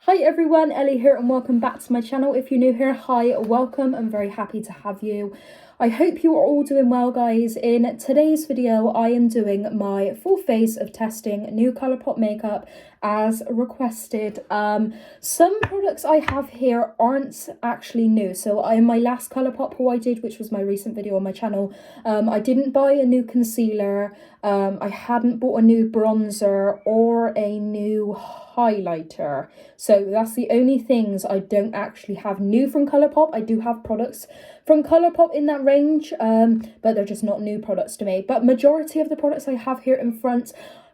Hi everyone, Ellie here and welcome back to my channel. If you're new here, hi, welcome. I'm very happy to have you. I hope you are all doing well, guys. In today's video, I am doing my full face of testing new Colourpop makeup as requested. Some products I have here aren't actually new. So in my last Colourpop haul I did, which was my recent video on my channel, I didn't buy a new concealer. I hadn't bought a new bronzer or a new highlighter. So that's the only things I don't actually have new from Colourpop. I do have products from Colourpop in that range, but they're just not new products to me. But majority of the products I have here in front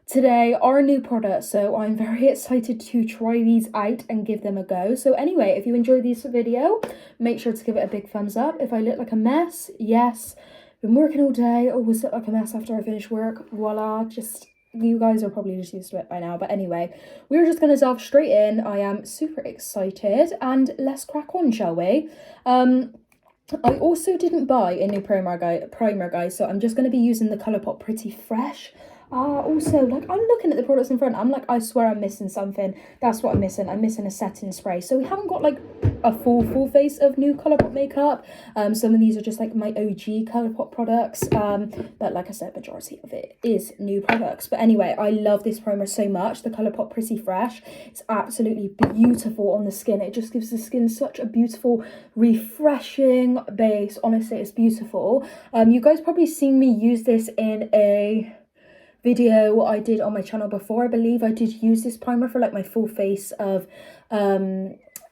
today are new products, so I'm very excited to try these out and give them a go. So anyway, if you enjoyed this video, make sure to give it a big thumbs up. If I look like a mess, yes, been working all day, always look like a mess after I finish work, voila, just you guys are probably just used to it by now. But anyway, we're just gonna delve straight in. I am super excited and let's crack on, shall we? I also didn't buy a new primer, guys, so I'm just going to be using the Colourpop Pretty Fresh. Also, like, I'm looking at the products in front, I'm like, I swear I'm missing something. That's what I'm missing. I'm missing a setting spray. So we haven't got, like, a full face of new Colourpop makeup. Some of these are just, like, my OG Colourpop products. But like I said, majority of it is new products. But anyway, I love this primer so much, the Colourpop Pretty Fresh. It's absolutely beautiful on the skin. It just gives the skin such a beautiful, refreshing base. Honestly, it's beautiful. You guys probably seen me use this in a video I did on my channel before. I believe I did use this primer for like my full face of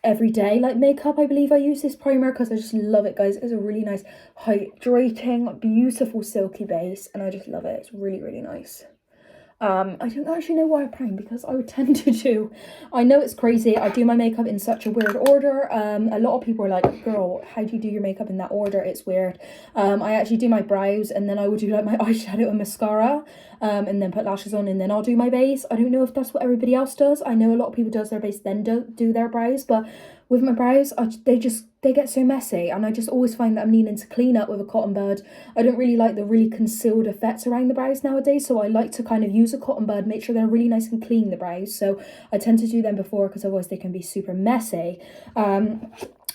everyday like makeup. I believe I use this primer because I just love it, guys. It's a really nice hydrating, beautiful silky base and I just love it. It's really nice. I don't actually know why I prime, because I would tend to do, I know it's crazy, I do my makeup in such a weird order. A lot of people are like, girl, how do you do your makeup in that order? It's weird. I actually do my brows and then I will do like my eyeshadow and mascara, and then put lashes on and then I'll do my base. I don't know if that's what everybody else does. I know a lot of people does their base then do their brows, but with my brows, they get so messy and I just always find that I'm needing to clean up with a cotton bud. I don't really like the really concealed effects around the brows nowadays, so I like to kind of use a cotton bud, make sure they're really nice and clean, the brows. So I tend to do them before because otherwise they can be super messy.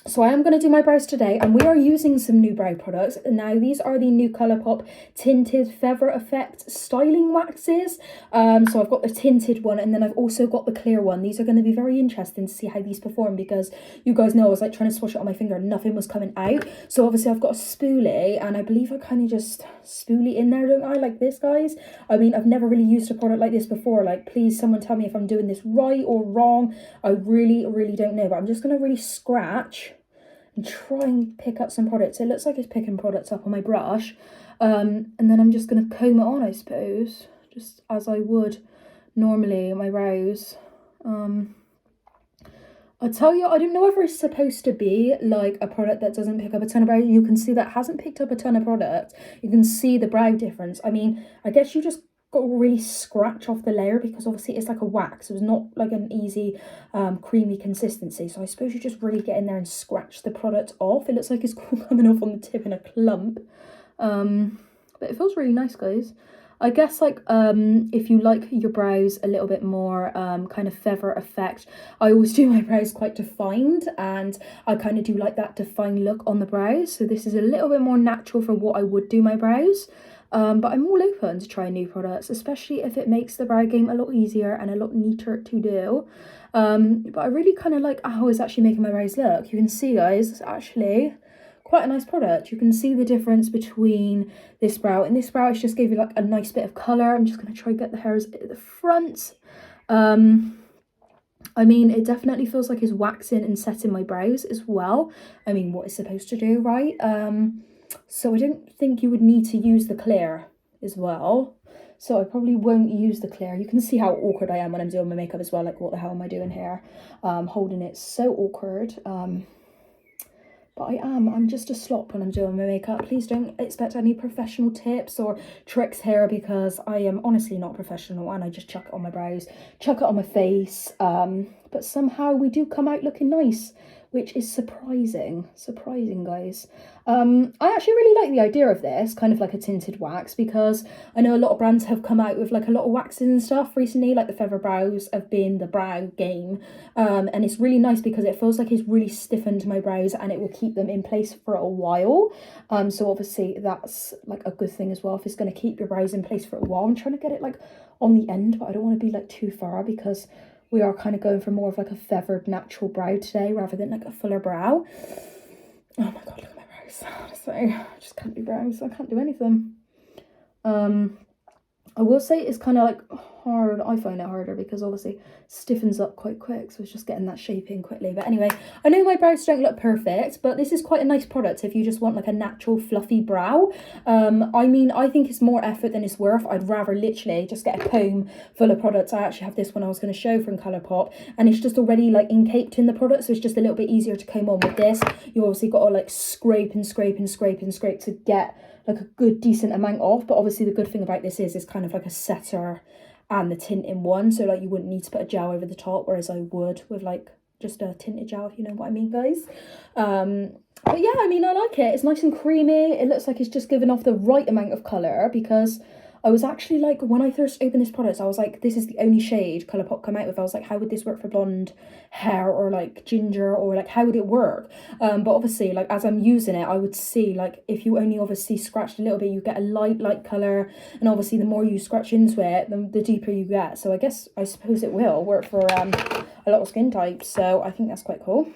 So I am going to do my brows today and we are using some new brow products. Now these are the new Colourpop Tinted Feather Effect Styling Waxes. So I've got the tinted one and then I've also got the clear one. These are going to be very interesting to see how these perform because you guys know I was like trying to swatch it on my finger and nothing was coming out. So obviously I've got a spoolie and I believe I kind of just spoolie in there, don't I? Like this, guys. I mean, I've never really used a product like this before. Like, please someone tell me if I'm doing this right or wrong. I really don't know, but I'm just going to really scratch and try and pick up some products. It looks like it's picking products up on my brush. And then I'm just going to comb it on, I suppose, just as I would normally my brows. I tell you, I don't know whether it's supposed to be like a product that doesn't pick up a ton of brow. You can see that hasn't picked up a ton of product. You can see the brow difference. I mean, I guess you just got to really scratch off the layer because obviously it's like a wax. It's not like an easy creamy consistency, so I suppose you just really get in there and scratch the product off. It looks like it's coming off on the tip in a clump, but it feels really nice, guys. I guess like if you like your brows a little bit more kind of feather effect, I always do my brows quite defined and I kind of do like that defined look on the brows, so this is a little bit more natural for what I would do my brows. But I'm all open to try new products, especially if it makes the brow game a lot easier and a lot neater to do. But I really kind of like how it's actually making my brows look. You can see, guys, it's actually quite a nice product. You can see the difference between this brow and this brow. It's just gave you like a nice bit of colour. I'm just going to try and get the hairs at the front. I mean, it definitely feels like it's waxing and setting my brows as well. I mean, what it's supposed to do, right? So I don't think you would need to use the clear as well. So I probably won't use the clear. You can see how awkward I am when I'm doing my makeup as well. Like, what the hell am I doing here? Holding it so awkward. But I'm just a slop when I'm doing my makeup. Please don't expect any professional tips or tricks here because I am honestly not professional and I just chuck it on my brows, chuck it on my face. But somehow we do come out looking nice which is surprising, guys. I actually really like the idea of this, kind of like a tinted wax, because I know a lot of brands have come out with like a lot of waxes and stuff recently, like the Feather Brows have been the brow game, and it's really nice because it feels like it's really stiffened my brows and it will keep them in place for a while. So obviously that's like a good thing as well, if it's going to keep your brows in place for a while. I'm trying to get it like on the end, but I don't want to be like too far because we are kind of going for more of like a feathered natural brow today rather than like a fuller brow. Oh my god, look at my brows. Honestly, I just can't do brows. I can't do anything. I will say it's kind of like hard. I find it harder because obviously stiffens up quite quick, so it's just getting that shape in quickly. But anyway, I know my brows don't look perfect, but this is quite a nice product if you just want like a natural fluffy brow. I mean, I think it's more effort than it's worth. I'd rather literally just get a comb full of products. I actually have this one I was going to show from Colourpop, and it's just already like encaped in the product, so it's just a little bit easier to comb on. With this, you obviously got to like scrape and scrape and scrape and scrape to get like a good decent amount off. But obviously the good thing about this is it's kind of like a setter and the tint in one, so like you wouldn't need to put a gel over the top, whereas I would with like just a tinted gel, if you know what I mean, guys. But yeah, I mean, I like it. It's nice and creamy. It looks like it's just given off the right amount of colour, because I was actually like, when I first opened this product, I was like, this is the only shade Colourpop come out with. I was like, how would this work for blonde hair or like ginger, or like how would it work? But obviously, like as I'm using it, I would see like if you only obviously scratched a little bit, you get a light colour, and obviously the more you scratch into it, the deeper you get. So I suppose it will work for a lot of skin types. So I think that's quite cool.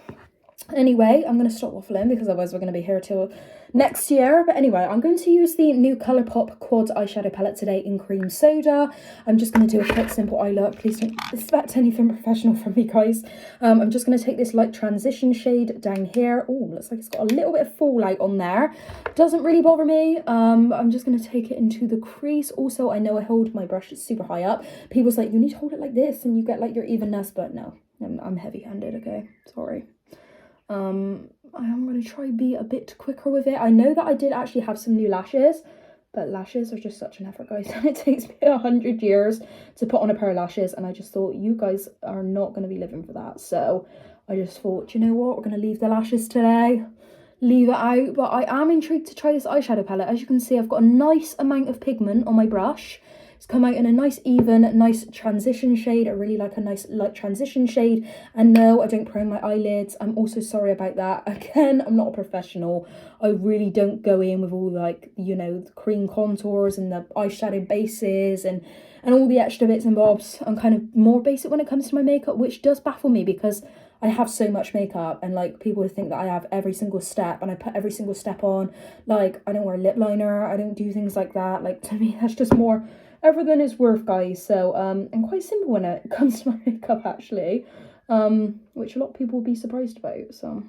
Anyway, I'm going to stop waffling because otherwise we're going to be here till next year. But anyway, I'm going to use the new Colourpop Quad eyeshadow palette today in Cream Soda. I'm just going to do a quick simple eye look. Please don't expect anything professional from me, guys. I'm just going to take this light transition shade down here. Oh, looks like it's got a little bit of fallout on there. Doesn't really bother me. I'm just going to take it into the crease. Also, I know I hold my brush super high up. People's like, you need to hold it like this and you get like your evenness, but no, I'm heavy-handed, okay? Sorry. I am going to try be a bit quicker with it. I know that I did actually have some new lashes, but lashes are just such an effort, guys. And it takes me 100 years to put on a pair of lashes, and I just thought you guys are not going to be living for that. So I just thought, you know what, we're going to leave the lashes today, leave it out. But I am intrigued to try this eyeshadow palette. As you can see, I've got a nice amount of pigment on my brush. It's come out in a nice even, nice transition shade. I really like a nice light transition shade. And no, I don't prime my eyelids. I'm also sorry about that. Again, I'm not a professional. I really don't go in with all like, you know, the cream contours and the eyeshadow bases and all the extra bits and bobs. I'm kind of more basic when it comes to my makeup, which does baffle me because I have so much makeup, and like people think that I have every single step and I put every single step on. Like I don't wear lip liner, I don't do things like that. Like to me, that's just more everything is worth, guys. So I'm quite simple when it comes to my makeup actually, which a lot of people will be surprised about. So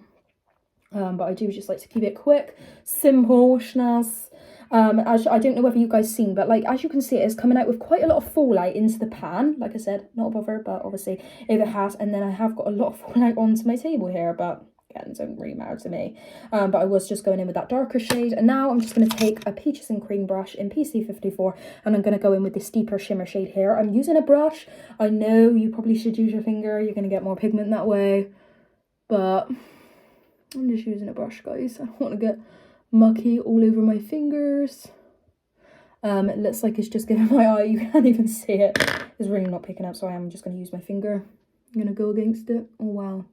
but I do just like to keep it quick, simple, schnaz. As I don't know whether you guys seen, but like as you can see, it's coming out with quite a lot of fallout into the pan. Like I said, not a bother, but obviously if it has, and then I have got a lot of fallout onto my table here, but again, it doesn't really matter to me. But I was just going in with that darker shade, and now I'm just going to take a Peaches and Cream brush in PC54, and I'm going to go in with this deeper shimmer shade here. I'm using a brush. I know you probably should use your finger, you're going to get more pigment that way, but I'm just using a brush, guys. I don't want to get mucky all over my fingers. It looks like it's just giving my eye, you can't even see it. It's really not picking up, so I am just going to use my finger. I'm going to go against it. Oh wow.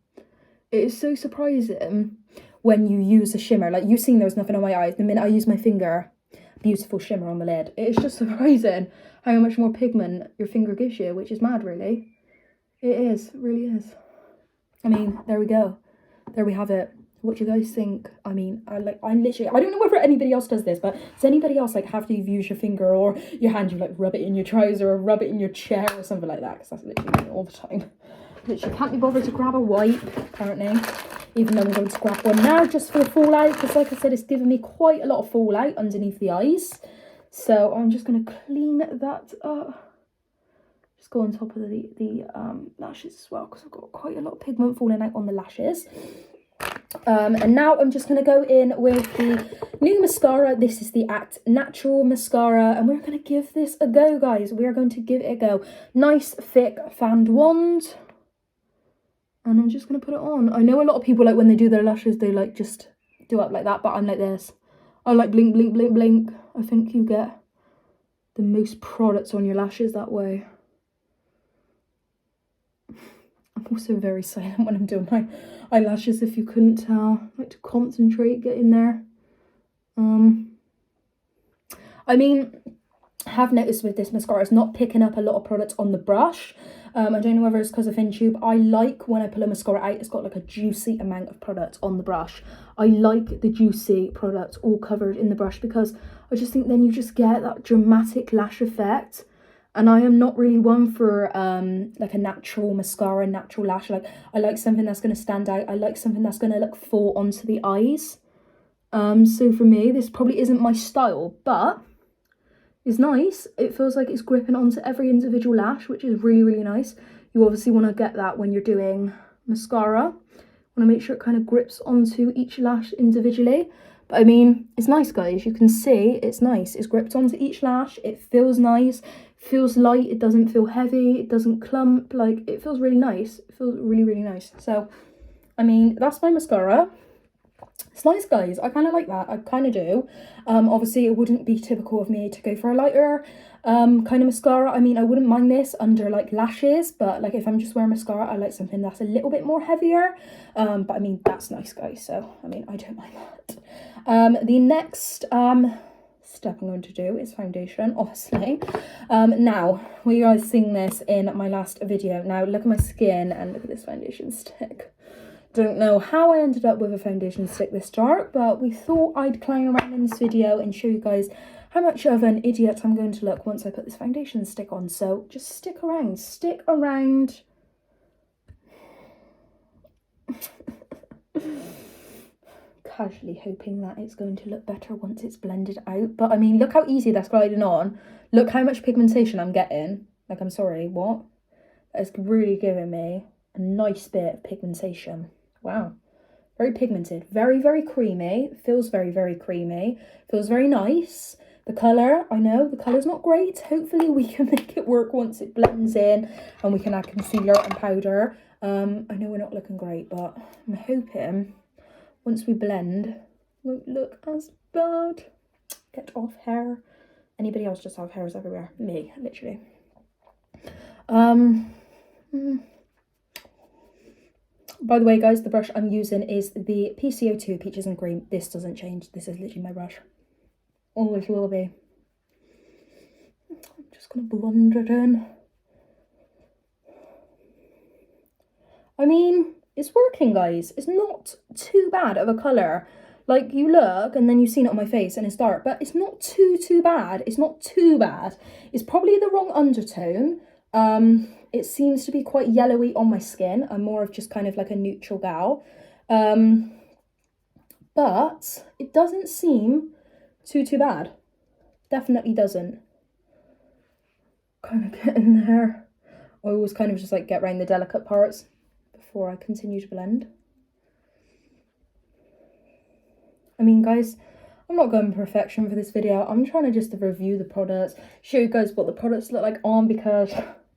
It is so surprising when you use a shimmer. Like you've seen there was nothing on my eyes. The minute I use my finger, beautiful shimmer on the lid. It is just surprising how much more pigment your finger gives you, which is mad really. It is, it really is. I mean, there we go. There we have it. What do you guys think? I mean, I'm literally, I don't know whether anybody else does this, but does anybody else like after you've used your finger or your hand, you like rub it in your trouser or rub it in your chair or something like that? Because that's literally me all the time. Literally can't be bothered to grab a wipe, apparently, even though I'm going to grab one now just for the fallout, because like I said, it's given me quite a lot of fallout underneath the eyes. So I'm just going to clean that up. Just go on top of the lashes as well, because I've got quite a lot of pigment falling out on the lashes. And now I'm just going to go in with the new mascara. This is the Act Natural mascara, and we're going to give this a go, guys. We are going to give it a go. Nice thick fanned wand. And I'm just going to put it on. I know a lot of people, like, when they do their lashes, they, like, just do it like that. But I'm like this. I like blink, blink, blink, blink. I think you get the most products on your lashes that way. I'm also very silent when I'm doing my eyelashes, if you couldn't tell. I like to concentrate, get in there. I mean, I have noticed with this mascara, it's not picking up a lot of products on the brush. I don't know whether it's because of InTube. I like when I pull a mascara out, it's got like a juicy amount of product on the brush. I like the juicy product all covered in the brush because I just think then you just get that dramatic lash effect. And I am not really one for like a natural mascara, natural lash. Like, I like something that's going to stand out. I like something that's going to look full onto the eyes. So for me, this probably isn't my style, but it's nice. It feels like it's gripping onto every individual lash, which is really, really nice. You obviously want to get that when you're doing mascara. Want to make sure it kind of grips onto each lash individually. But I mean, it's nice, guys. You can see it's nice. It's gripped onto each lash. It feels nice. Feels light. It doesn't feel heavy. It doesn't clump. Like, it feels really nice. It feels really, really nice. So, I mean, that's my mascara. It's nice, guys. I kind of like that. I kind of do. Obviously, it wouldn't be typical of me to go for a lighter kind of mascara. I mean, I wouldn't mind this under like lashes, but like if I'm just wearing mascara, I like something that's a little bit more heavier. But I mean, that's nice, guys. So I mean, I don't mind that. The next step I'm going to do is foundation, obviously. Now, we guys seen this in my last video. Now look at my skin and look at this foundation stick. Don't know how I ended up with a foundation stick this dark, but we thought I'd clown around in this video and show you guys how much of an idiot I'm going to look once I put this foundation stick on. So just stick around, casually hoping that it's going to look better once it's blended out. But I mean, look how easy that's gliding on. Look how much pigmentation I'm getting. Like, I'm sorry, what? That's really giving me a nice bit of pigmentation. Wow, very pigmented, very, very creamy. Feels very, very creamy. Feels very nice. The colour, I know the colour's not great. Hopefully we can make it work once it blends in and we can add concealer and powder. I know we're not looking great, but I'm hoping once we blend, it won't look as bad. Get off hair. Anybody else just have hairs everywhere? Me, literally. By the way, guys, the brush I'm using is the PCO2 Peaches and Cream. This doesn't change. This is literally my brush. Always will be. I'm just going to blend it in. I mean, it's working, guys. It's not too bad of a colour. Like, you look and then you've seen it on my face and it's dark, but it's not too bad. It's not too bad. It's probably the wrong undertone. It seems to be quite yellowy on my skin. I'm more of just kind of like a neutral gal. But it doesn't seem too bad. Definitely doesn't. Kind of get in there. I always kind of just like get around the delicate parts before I continue to blend. I mean, guys, I'm not going perfection for this video. I'm trying to just review the products, show you guys what the products look like on, because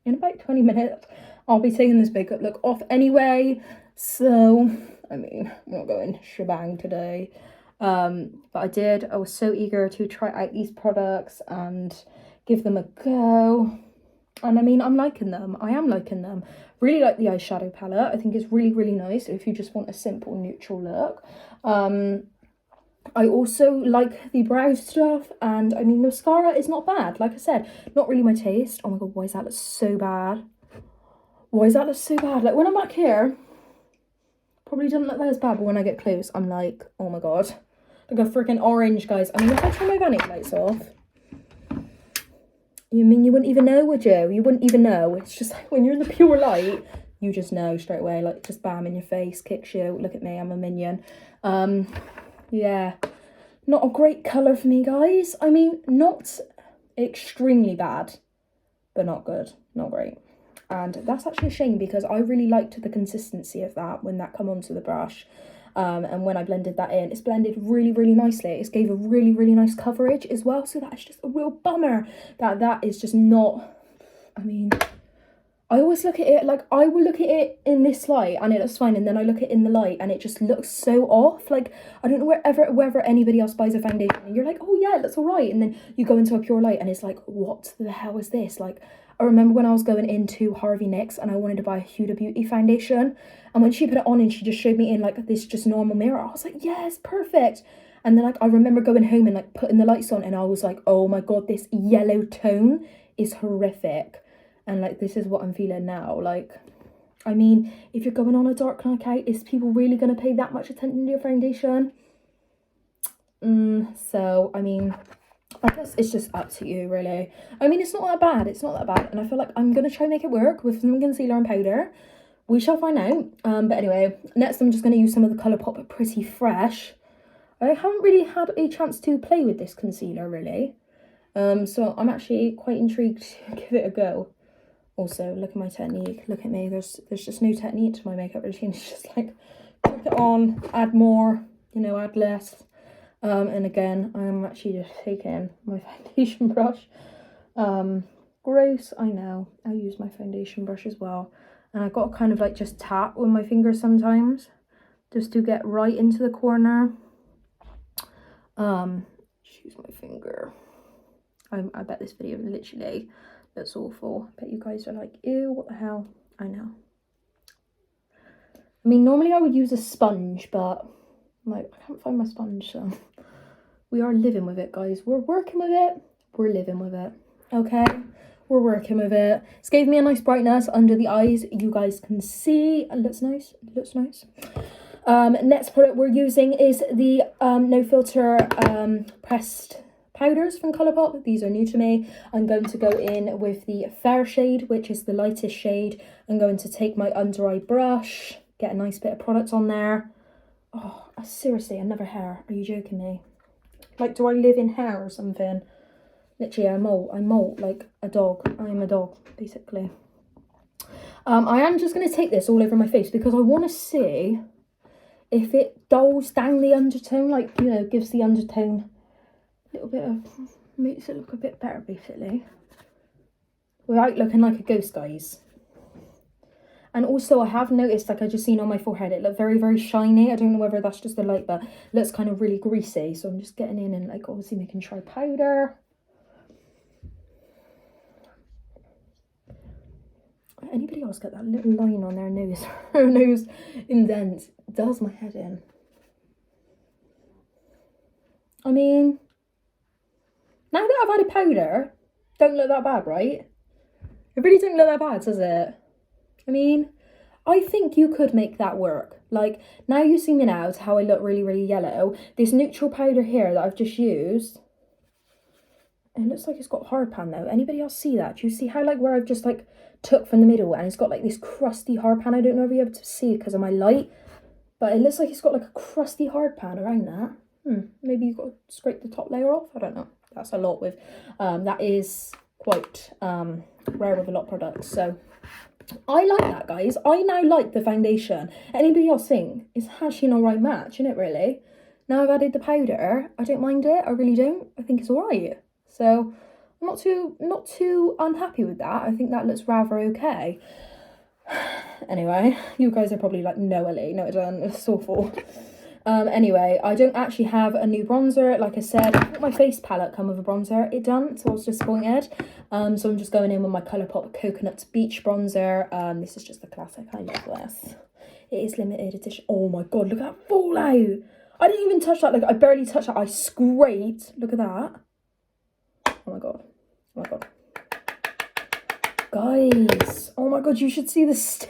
in about 20 minutes, I'll be taking this makeup look off anyway. So, I mean, I'm not going shebang today. But I was so eager to try out these products and give them a go. And I mean, I'm liking them. I am liking them. Really like the eyeshadow palette. I think it's really, really nice if you just want a simple neutral look. I also like the brow stuff, and I mean, the mascara is not bad. Like I said, not really my taste. Oh my god, why does that look so bad? Why does that look so bad? Like, when I'm back here, probably doesn't look that as bad, but when I get close, I'm like, oh my god. Like a freaking orange, guys. I mean, if I turn my vanity lights off, you mean you wouldn't even know, would you? You wouldn't even know. It's just like when you're in the pure light, you just know straight away. Like, just bam in your face, kicks you. Look at me, I'm a minion. Yeah, not a great colour for me, guys. I mean, not extremely bad, but not good, not great. And that's actually a shame, because I really liked the consistency of that when that come onto the brush. And when I blended that in, it's blended really, really nicely. It gave a really, really nice coverage as well. So that's just a real bummer that is just not, I mean, I always look at it, like, I will look at it in this light and it looks fine, and then I look at it in the light and it just looks so off. Like, I don't know wherever anybody else buys a foundation and you're like, oh yeah, it looks all right, and then you go into a pure light and it's like, what the hell is this? Like, I remember when I was going into Harvey Nicks and I wanted to buy a Huda Beauty foundation, and when she put it on and she just showed me in like this just normal mirror, I was like, yes, perfect. And then like I remember going home and like putting the lights on and I was like, oh my god, this yellow tone is horrific. And like, this is what I'm feeling now. Like, I mean, if you're going on a dark night out, is people really going to pay that much attention to your foundation? So, I mean, I guess it's just up to you, really. I mean, it's not that bad. It's not that bad. And I feel like I'm going to try and make it work with some concealer and powder. We shall find out. But anyway, next I'm just going to use some of the Colourpop Pretty Fresh. I haven't really had a chance to play with this concealer, really. So I'm actually quite intrigued to give it a go. Also, look at my technique. Look at me. There's just no technique to my makeup routine. It's just like, put it on, add more, you know, add less. And again, I'm actually just taking my foundation brush. Gross, I know. I use my foundation brush as well. And I've got to kind of like just tap with my fingers sometimes, just to get right into the corner. Just use my finger. I bet this video literally looks awful. I bet you guys are like, ew, what the hell? I know. I mean, normally I would use a sponge, but like, I can't find my sponge, so we are living with it, guys. We're working with it. We're living with it. Okay? We're working with it. It's gave me a nice brightness under the eyes. You guys can see. It looks nice. It looks nice. Next product we're using is the No Filter pressed powders from Colourpop. These are new to me. I'm going to go in with the Fair shade, which is the lightest shade. I'm going to take my under eye brush, get a nice bit of product on there. Oh, seriously, another hair. Are you joking me? Like, do I live in hair or something? Literally, I molt like a dog. I am a dog, basically. I am just going to take this all over my face because I want to see if it dulls down the undertone, like, you know, gives the undertone a little bit of, makes it look a bit better, basically, without looking like a ghost, guys. And also, I have noticed, like, I just seen on my forehead, it looked very, very shiny. I don't know whether that's just the light, but it looks kind of really greasy. So I'm just getting in and, like, obviously making dry powder. Anybody else get that little line on their nose? Their nose indent does my head in. I mean, now that I've added powder, don't look that bad, right? It really don't look that bad, does it? I mean, I think you could make that work. Like, now you see me now to how I look really, really yellow. This neutral powder here that I've just used, it looks like it's got hard pan though. Anybody else see that? Do you see how, like, where I've just, like, took from the middle and it's got, like, this crusty hard pan? I don't know if you're able to see because of my light, but it looks like it's got, like, a crusty hard pan around that. Maybe you've got to scrape the top layer off. I don't know. That's a lot with, that is quite rare with a lot of products. So I like that, guys. I now like the foundation. Anybody else think it's actually an alright match, isn't it, really? Now I've added the powder, I don't mind it. I really don't. I think it's alright. So I'm not too unhappy with that. I think that looks rather okay. Anyway, you guys are probably like, no, Ellie, no, it doesn't. It's awful. Anyway, I don't actually have a new bronzer. Like I said, I thought my face palette come with a bronzer. It doesn't, so I was disappointed. So I'm just going in with my Colourpop Coconut Beach Bronzer. This is just the classic. I love this. It is limited edition. Oh my god, look at that fallout. I didn't even touch that. Like, I barely touched that. I scraped. Look at that. Oh my god. Oh my god. Guys. Oh my god, you should see the state.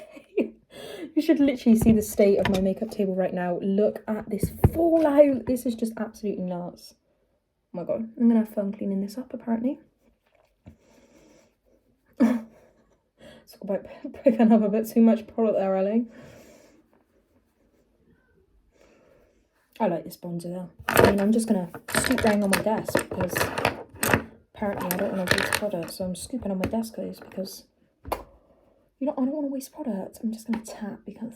You should literally see the state of my makeup table right now. Look at this fallout. This is just absolutely nuts. Oh my god. I'm going to have fun cleaning this up, apparently. It's about picking up a bit too much product there, Ellie. I like this bronzer though. I mean, I'm just going to scoop down on my desk because apparently I don't want to waste product. So I'm scooping on my desk, guys, because I don't want to waste product. I'm just going to tap because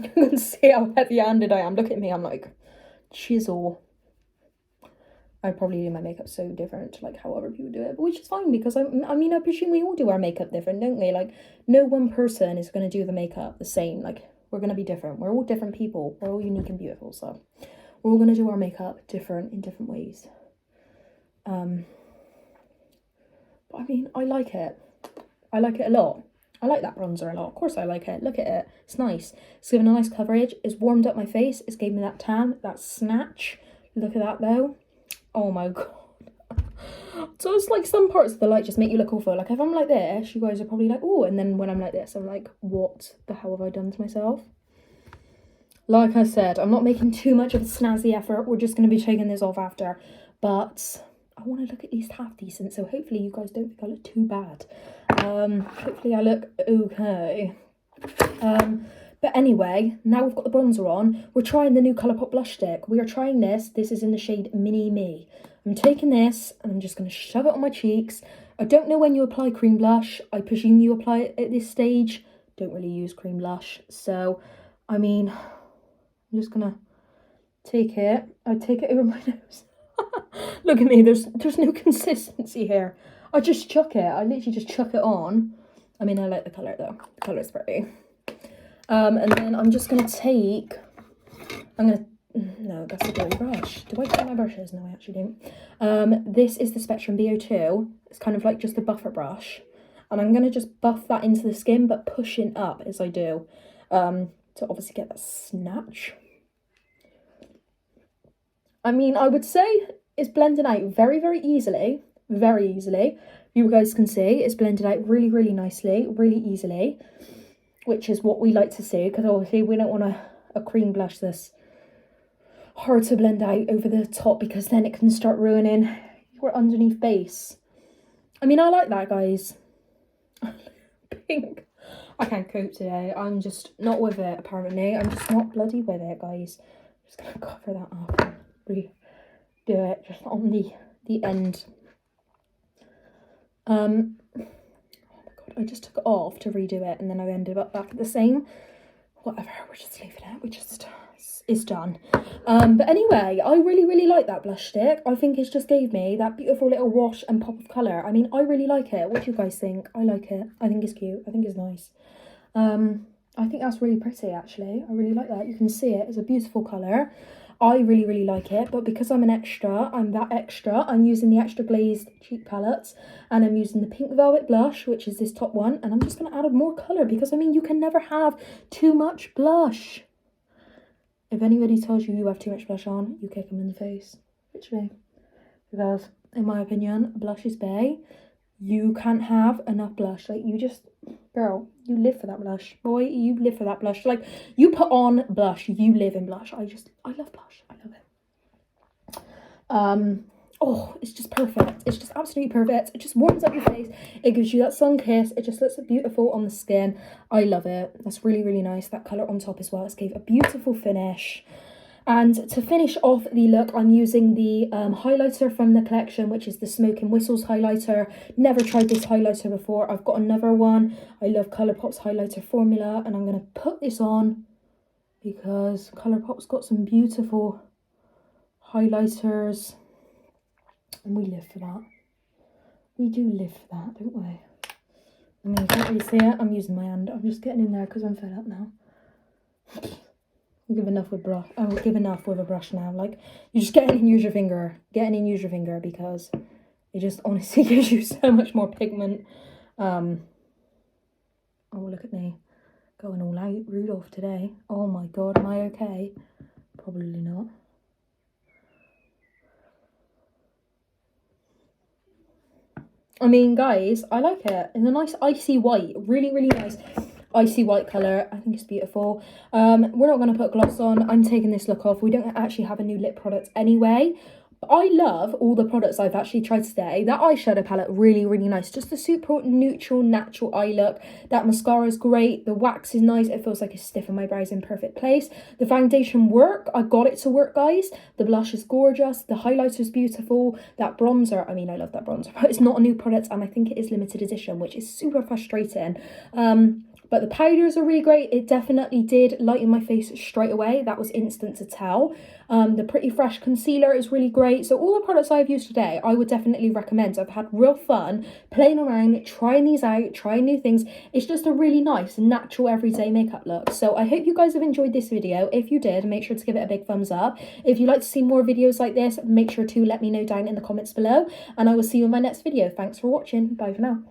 you can see how heavy-handed I am. Look at me. I'm like chisel. I'd probably do my makeup so different to like how other people do it, but which is fine because I mean, I presume we all do our makeup different, don't we? Like, no one person is going to do the makeup the same. Like, we're going to be different. We're all different people. We're all unique and beautiful, so we're all going to do our makeup different in different ways. But I mean, I like it. I like it a lot. I like that bronzer a lot. Of course I like it. Look at it. It's nice. It's given a nice coverage. It's warmed up my face. It's gave me that tan, that snatch. Look at that though. Oh my god. So it's like some parts of the light just make you look awful. Like if I'm like this, you guys are probably like, oh, and then when I'm like this, I'm like, what the hell have I done to myself? Like I said, I'm not making too much of a snazzy effort. We're just going to be taking this off after. But I want to look at least half decent. So hopefully you guys don't think I look too bad. Hopefully I look okay. But anyway, now we've got the bronzer on, we're trying the new Colourpop blush stick. We are trying this. This is in the shade Mini Me. I'm taking this and I'm just going to shove it on my cheeks. I don't know when you apply cream blush. I presume you apply it at this stage. Don't really use cream blush. So, I mean, I'm just going to take it. I take it over my nose. Look at me, there's no consistency here. I just chuck it. I literally just chuck it on. I mean, I like the colour though. The colour's pretty. And then I'm just going to take, no, that's a dirty brush. Do I clean my brushes? No, I actually don't. This is the Spectrum BO2. It's kind of like just a buffer brush. And I'm going to just buff that into the skin, but pushing up as I do. To obviously get that snatch. I mean, I would say it's blending out very, very easily. Very easily. You guys can see it's blended out really, really nicely, really easily. Which is what we like to see, because obviously we don't want a cream blush that's hard to blend out over the top, because then it can start ruining your underneath base. I mean, I like that, guys. Pink. I can't cope today. I'm just not with it, apparently. I'm just not bloody with it, guys. I'm just going to cover that up and redo it just on the end. I just took it off to redo it and then I ended up back at the same. Whatever, we're just leaving it. It's done. But anyway, I really, really like that blush stick. I think it's just gave me that beautiful little wash and pop of colour. I mean, I really like it. What do you guys think? I like it. I think it's cute. I think it's nice. I think that's really pretty, actually. I really like that. You can see it. It's a beautiful colour. I really, really like it, but because I'm that extra, I'm using the Extra Glazed cheek palettes, and I'm using the Pink Velvet blush, which is this top one, and I'm just going to add more colour, because, I mean, you can never have too much blush. If anybody tells you you have too much blush on, you kick them in the face, literally, because, in my opinion, blush is bae. You can't have enough blush. Like, you just, girl, you live for that blush. Boy, you live for that blush. Like, you put on blush, you live in blush. I love blush. I love it. Oh, it's just perfect. It's just absolutely perfect. It just warms up your face. It gives you that sun kiss. It just looks beautiful on the skin. I love it. That's really, really nice. That colour on top as well. It's gave a beautiful finish. And to finish off the look, I'm using the highlighter from the collection, which is the Smoke and Whistles highlighter. Never tried this highlighter before. I've got another one. I love Colourpop's highlighter formula, and I'm going to put this on because Colourpop's got some beautiful highlighters, and we live for that. We do live for that, don't we? I mean, you can't really see it. I'm using my hand. I'm just getting in there because I'm fed up now. Give enough with brush. I will give enough with a brush now. Like, you just get in and use your finger. Get in and use your finger, because it just honestly gives you so much more pigment. Oh, look at me going all out Rudolph today. Oh my god, am I okay? Probably not. I mean, guys, I like it. It's a nice icy white. Really, really nice icy white colour. I think it's beautiful. We're not going to put gloss on. I'm taking this look off. We don't actually have a new lip product anyway. But I love all the products I've actually tried today. That eyeshadow palette, really, really nice. Just a super neutral, natural eye look. That mascara is great. The wax is nice. It feels like it's stiff on my brows in perfect place. The foundation work. I got it to work, guys. The blush is gorgeous. The highlighter is beautiful. That bronzer, I mean, I love that bronzer. But it's not a new product, and I think it is limited edition, which is super frustrating. But the powders are really great. It definitely did lighten my face straight away. That was instant to tell. The Pretty Fresh concealer is really great. So all the products I've used today, I would definitely recommend. I've had real fun playing around, trying these out, trying new things. It's just a really nice, natural, everyday makeup look. So I hope you guys have enjoyed this video. If you did, make sure to give it a big thumbs up. If you'd like to see more videos like this, make sure to let me know down in the comments below. And I will see you in my next video. Thanks for watching. Bye for now.